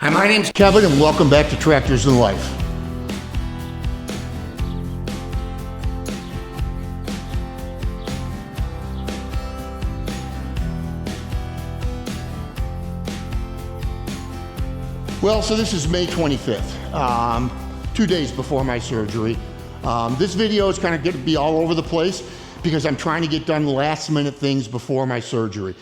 Hi, my name's Kevin, and welcome back to Tractors in Life. Well, so this is May 25th, 2 days before my surgery. This video is kind of going to be all over the place because I'm trying to get done last minute things before my surgery.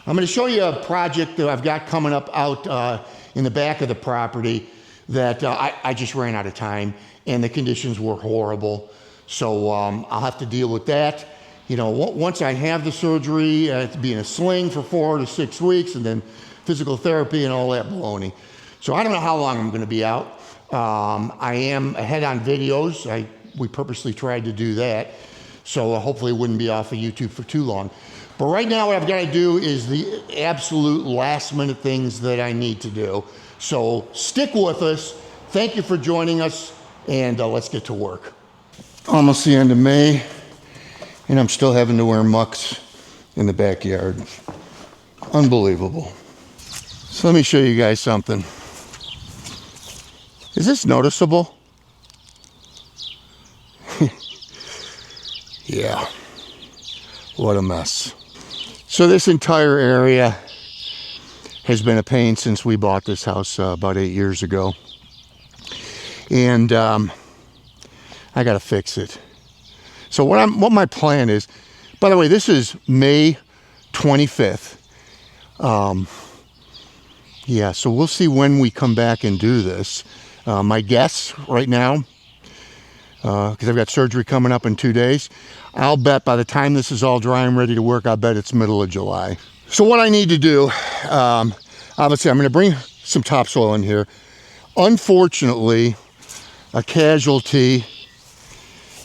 I'm going to show you a project that I've got coming up out in the back of the property that I just ran out of time and the conditions were horrible. So I'll have to deal with that. You know, once I have the surgery, I have to be in a sling for 4 to 6 weeks and then physical therapy and all that baloney. So I don't know how long I'm going to be out. I am ahead on videos. We purposely tried to do that. So hopefully it wouldn't be off of YouTube for too long. But right now what I've got to do is the absolute last minute things that I need to do. So stick with us. Thank you for joining us, and let's get to work. Almost the end of May, and I'm still having to wear mucks in the backyard. Unbelievable. So let me show you guys something. Is this noticeable? Yeah, what a mess. So this entire area has been a pain since we bought this house about 8 years ago. And I gotta fix it. So what my plan is, by the way, this is May 25th. Yeah, so we'll see when we come back and do this. My guess right now, because I've got surgery coming up in 2 days, I'll bet by the time this is all dry and ready to work, I'll bet it's middle of July. So what I need to do, obviously I'm going to bring some topsoil in here. Unfortunately, a casualty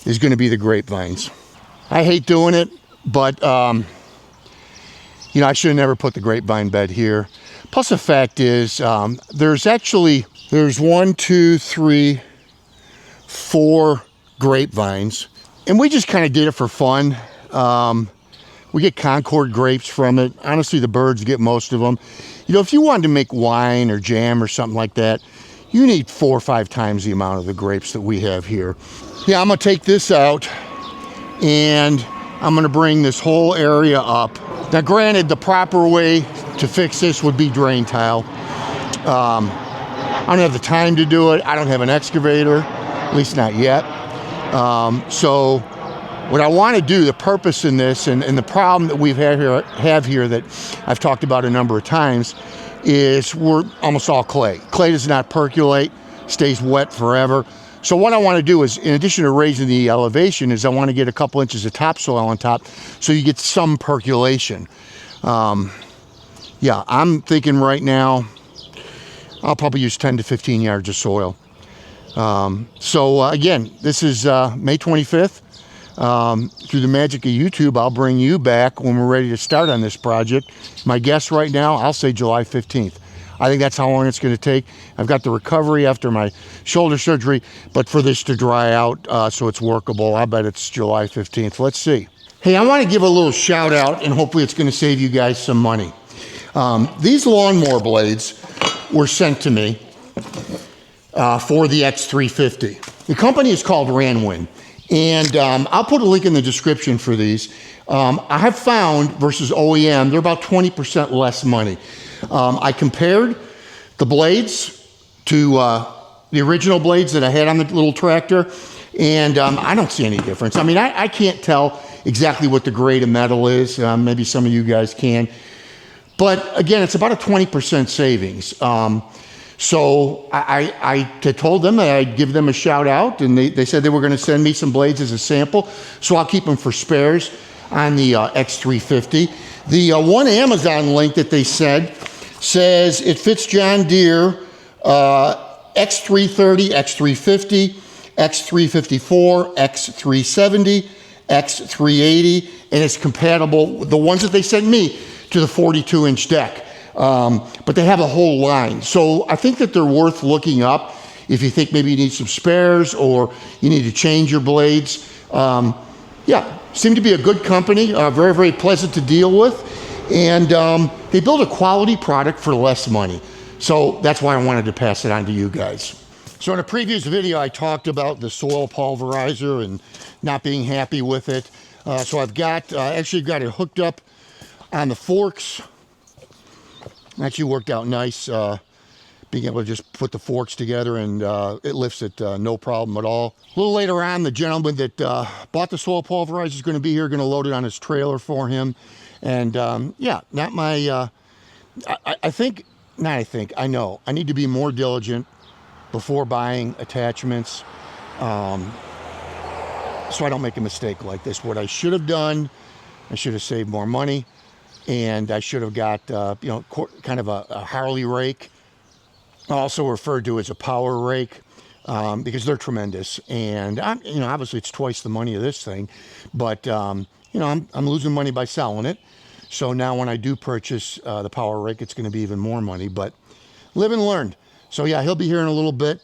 is going to be the grapevines. I hate doing it, but you know, I should have never put the grapevine bed here. Plus the fact is, there's 1, 2, 3, 4 grapevines, and we just kind of did it for fun. We get Concord grapes from it. Honestly, the birds get most of them. You know, if you wanted to make wine or jam or something like that, you need 4 or 5 times the amount of the grapes that we have here. Yeah, I'm gonna take this out and I'm gonna bring this whole area up. Now granted, the proper way to fix this would be drain tile. I don't have the time to do it. I don't have an excavator, at least not yet. So what I want to do, the purpose in this, and the problem that we have here that I've talked about a number of times, is we're almost all clay. Clay does not percolate, stays wet forever. So what I want to do is, in addition to raising the elevation, is I want to get a couple inches of topsoil on top so you get some percolation. Yeah, I'm thinking right now, I'll probably use 10 to 15 yards of soil. So again, this is May 25th. Through the magic of YouTube, I'll bring you back when we're ready to start on this project. My guess right now, I'll say July 15th. I think that's how long it's going to take. I've got the recovery after my shoulder surgery, but for this to dry out so it's workable, I bet it's July 15th. Let's see. Hey, I want to give a little shout out, and hopefully it's going to save you guys some money. These lawnmower blades were sent to me for the X350. The company is called Ranwin, and I'll put a link in the description for these. I have found, versus OEM, they're about 20% less money. I compared the blades to the original blades that I had on the little tractor, and I don't see any difference. I mean, I can't tell exactly what the grade of metal is. Maybe some of you guys can. But again, it's about a 20% savings. So I told them that I'd give them a shout out, and they said they were going to send me some blades as a sample. So I'll keep them for spares on the X350. The one Amazon link that they said says it fits John Deere X330, X350, X354, X370, X380, and it's compatible, the ones that they sent me, to the 42-inch deck. But they have a whole line. So I think that they're worth looking up if you think maybe you need some spares or you need to change your blades. Yeah, seem to be a good company, very, very pleasant to deal with. And they build a quality product for less money. So that's why I wanted to pass it on to you guys. So in a previous video, I talked about the soil pulverizer and not being happy with it. So I've got, actually got it hooked up on the forks. Actually worked out nice, being able to just put the forks together, and it lifts it no problem at all. A little later on, the gentleman that bought the soil pulverizer is going to be here, going to load it on his trailer for him. And yeah, not my, I know I need to be more diligent before buying attachments, so I don't make a mistake like this. What I should have done, I should have saved more money, and I should have got you know, kind of a Harley rake, also referred to as a power rake, because they're tremendous. And you know, obviously it's twice the money of this thing, but you know, I'm losing money by selling it. So now when I do purchase the power rake, it's going to be even more money. But live and learn. So yeah, he'll be here in a little bit,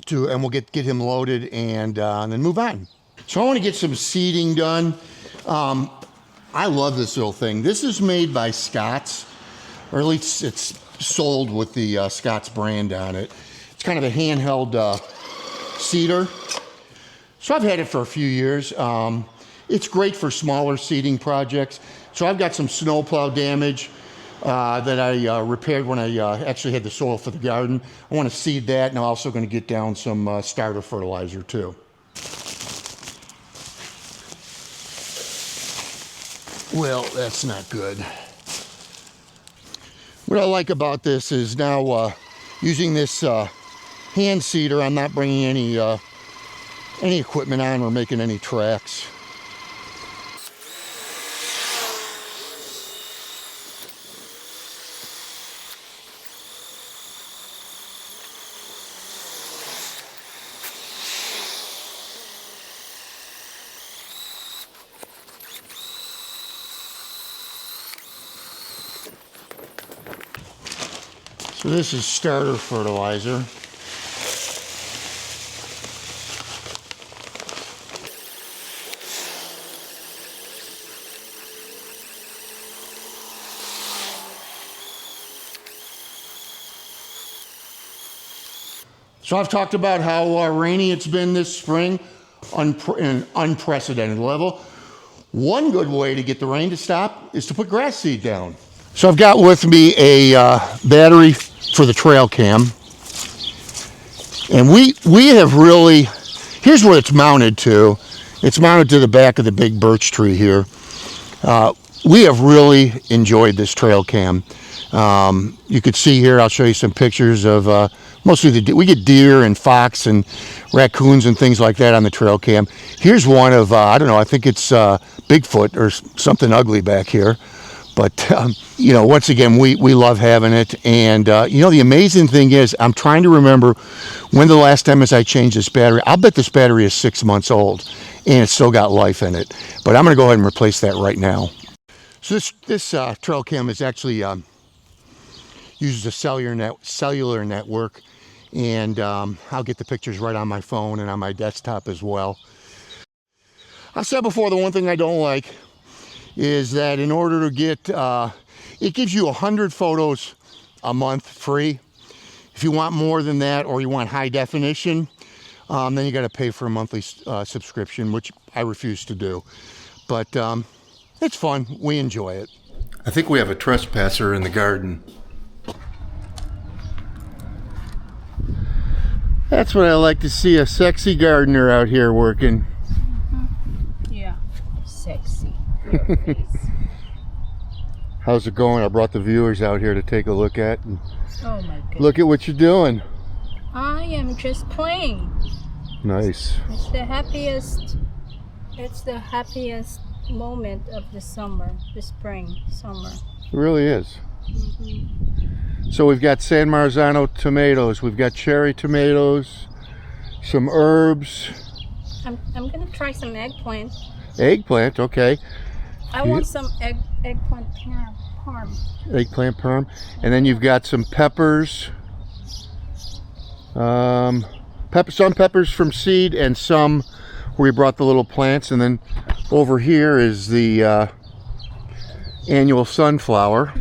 and we'll get him loaded and then move on. So I want to get some seeding done. I love this little thing. This is made by Scott's, or at least it's sold with the Scott's brand on it. It's kind of a handheld seeder. So I've had it for a few years. It's great for smaller seeding projects. So I've got some snowplow damage that I repaired when I actually had the soil for the garden. I want to seed that, and I'm also going to get down some starter fertilizer too. Well, that's not good. What I like about this is now using this hand seeder, I'm not bringing any equipment on or making any tracks. So this is starter fertilizer. So I've talked about how rainy it's been this spring, in an unprecedented level. One good way to get the rain to stop is to put grass seed down. So I've got with me a battery for the trail cam, and we have really, here's where it's mounted to. It's mounted to the back of the big birch tree here. We have really enjoyed this trail cam. You could see here, I'll show you some pictures of mostly we get deer and fox and raccoons and things like that on the trail cam. Here's one of, I don't know, I think it's Bigfoot or something ugly back here. But, you know, once again, we love having it. And, you know, the amazing thing is, I'm trying to remember when the last time I changed this battery. I'll bet this battery is 6 months old, and it's still got life in it. But I'm going to go ahead and replace that right now. So this trail cam is actually uses a cellular network. And I'll get the pictures right on my phone and on my desktop as well. I've said before, the one thing I don't like is that in order to get, it gives you 100 photos a month free. If you want more than that, or you want high definition, then you got to pay for a monthly subscription, which I refuse to do. But it's fun. We enjoy it. I think we have a trespasser in the garden. That's what I like to see, a sexy gardener out here working. Yeah, sexy. Your face. How's it going? I brought the viewers out here to take a look at. And oh my goodness. look at what you're doing. I am just playing. Nice. It's the happiest moment of the summer, the spring, summer. It really is. Mm-hmm. So we've got San Marzano tomatoes, we've got cherry tomatoes, some herbs. I'm gonna try some eggplant. Eggplant, okay. I want some eggplant parm. Eggplant parm. And then you've got some peppers. Some peppers from seed and some where we brought the little plants. And then over here is the annual sunflower.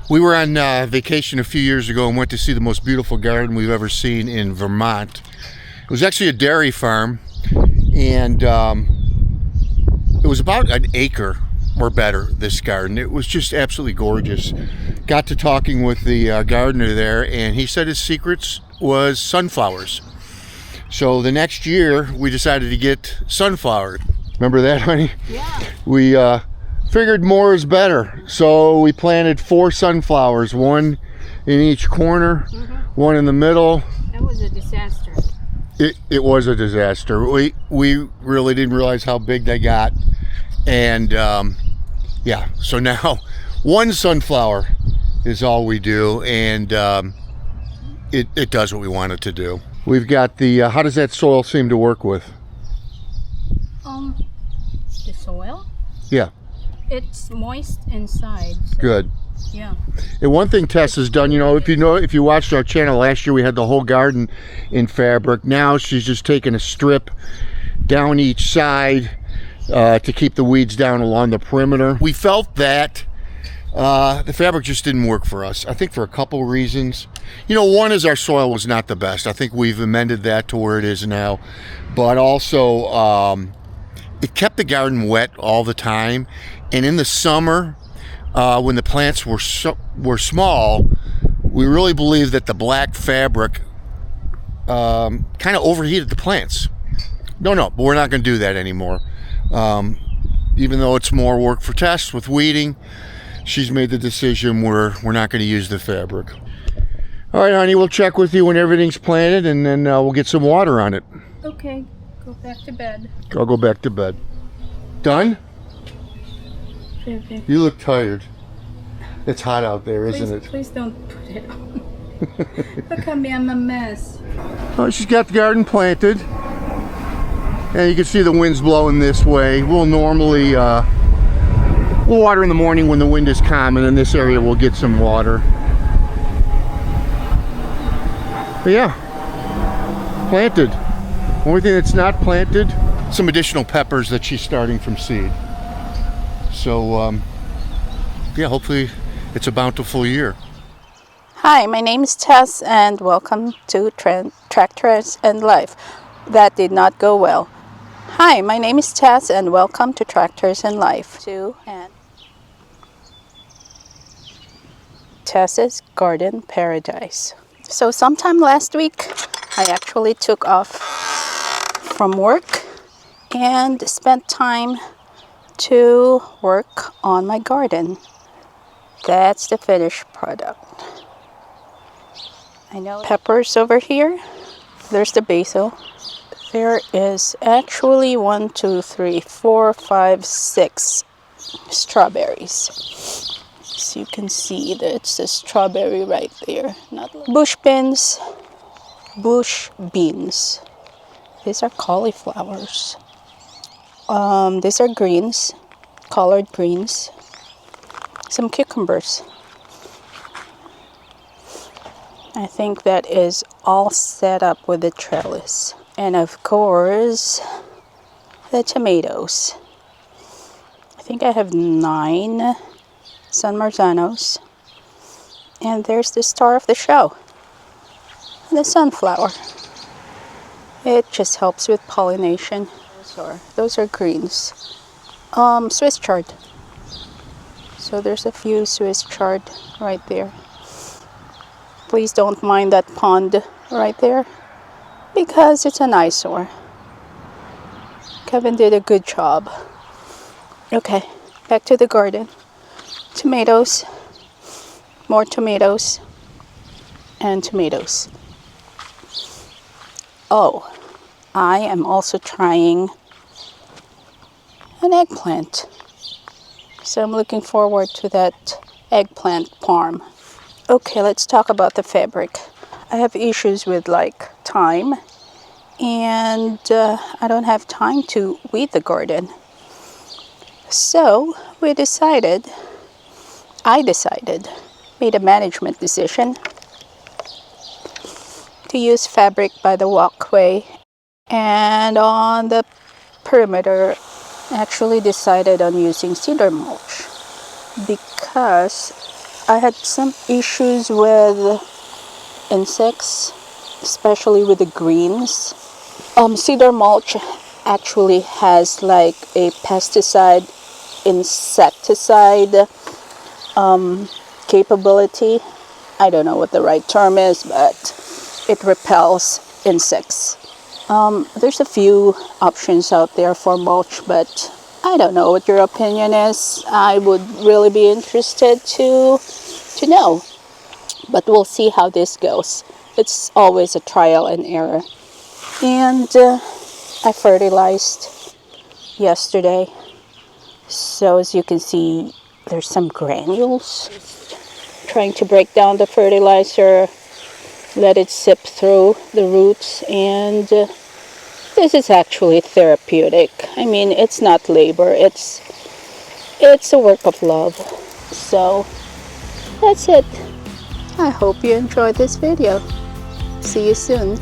We were on vacation a few years ago and went to see the most beautiful garden we've ever seen in Vermont. It was actually a dairy farm, and it was about an acre or better, this garden. It was just absolutely gorgeous. Got to talking with the gardener there, and he said his secrets was sunflowers. So the next year we decided to get sunflowers. Remember that, honey? Yeah. We figured more is better. So we planted 4 sunflowers, 1 in each corner, 1 in the middle. That was a disaster. It was a disaster. We really didn't realize how big they got. And yeah, so now 1 sunflower is all we do, and it does what we want it to do. We've got the, how does that soil seem to work with? The soil? Yeah. It's moist inside. So, Good. yeah. And one thing Tess has done, if you watched our channel last year, we had the whole garden in fabric. Now she's just taken a strip down each side to keep the weeds down along the perimeter. We felt that the fabric just didn't work for us. I think for a couple reasons. One is our soil was not the best. I think we've amended that to where it is now. But also, it kept the garden wet all the time. And in the summer, when the plants were small, we really believe that the black fabric kind of overheated the plants. No, but we're not going to do that anymore. Even though it's more work for Tess with weeding, she's made the decision we're not going to use the fabric. All right, honey, we'll check with you when everything's planted, and then we'll get some water on it. Okay, go back to bed. I'll go back to bed. Done? Okay. You look tired. It's hot out there, isn't it? Please don't put it on. Look at me, I'm a mess. Oh, she's got the garden planted. And you can see the wind's blowing this way. We'll normally we'll water in the morning when the wind is calm, and in this area we'll get some water. But yeah, planted. Only thing that's not planted, some additional peppers that she's starting from seed. So yeah, hopefully it's a bountiful year. Hi, my name is Tess, and welcome to Tractors and Life. That did not go well. Hi, my name is Tess, and welcome to Tractors and Life. And Tess's Garden Paradise. So sometime last week, I actually took off from work and spent time to work on my garden. That's the finished product. I know peppers over here. There's the basil. There is actually 1, 2, 3, 4, 5, 6 strawberries. So you can see that it's a strawberry right there. Not bush beans. These are cauliflowers. These are greens, collard greens. Some cucumbers. I think that is all set up with the trellis. And of course, the tomatoes. I think I have 9 San Marzanos. And there's the star of the show, the sunflower. It just helps with pollination. Those are greens. Swiss chard. So there's a few Swiss chard right there. Please don't mind that pond right there, because it's an eyesore. Kevin did a good job. Okay, back to the garden. Tomatoes, more tomatoes, and tomatoes. Oh, I am also trying an eggplant. So I'm looking forward to that eggplant parm. Okay, let's talk about the fabric. I have issues with time, and I don't have time to weed the garden. So I decided, made a management decision to use fabric by the walkway, and on the perimeter actually decided on using cedar mulch, because I had some issues with insects, especially with the greens. Cedar mulch actually has like a pesticide, insecticide capability. I don't know what the right term is, but it repels insects. There's a few options out there for mulch, but I don't know what your opinion is. I would really be interested to know, but we'll see how this goes. It's always a trial and error. And I fertilized yesterday, so as you can see, there's some granules. Trying to break down the fertilizer, let it sip through the roots, and this is actually therapeutic. I mean, it's not labor, it's a work of love. So that's it. I hope you enjoyed this video. See you soon.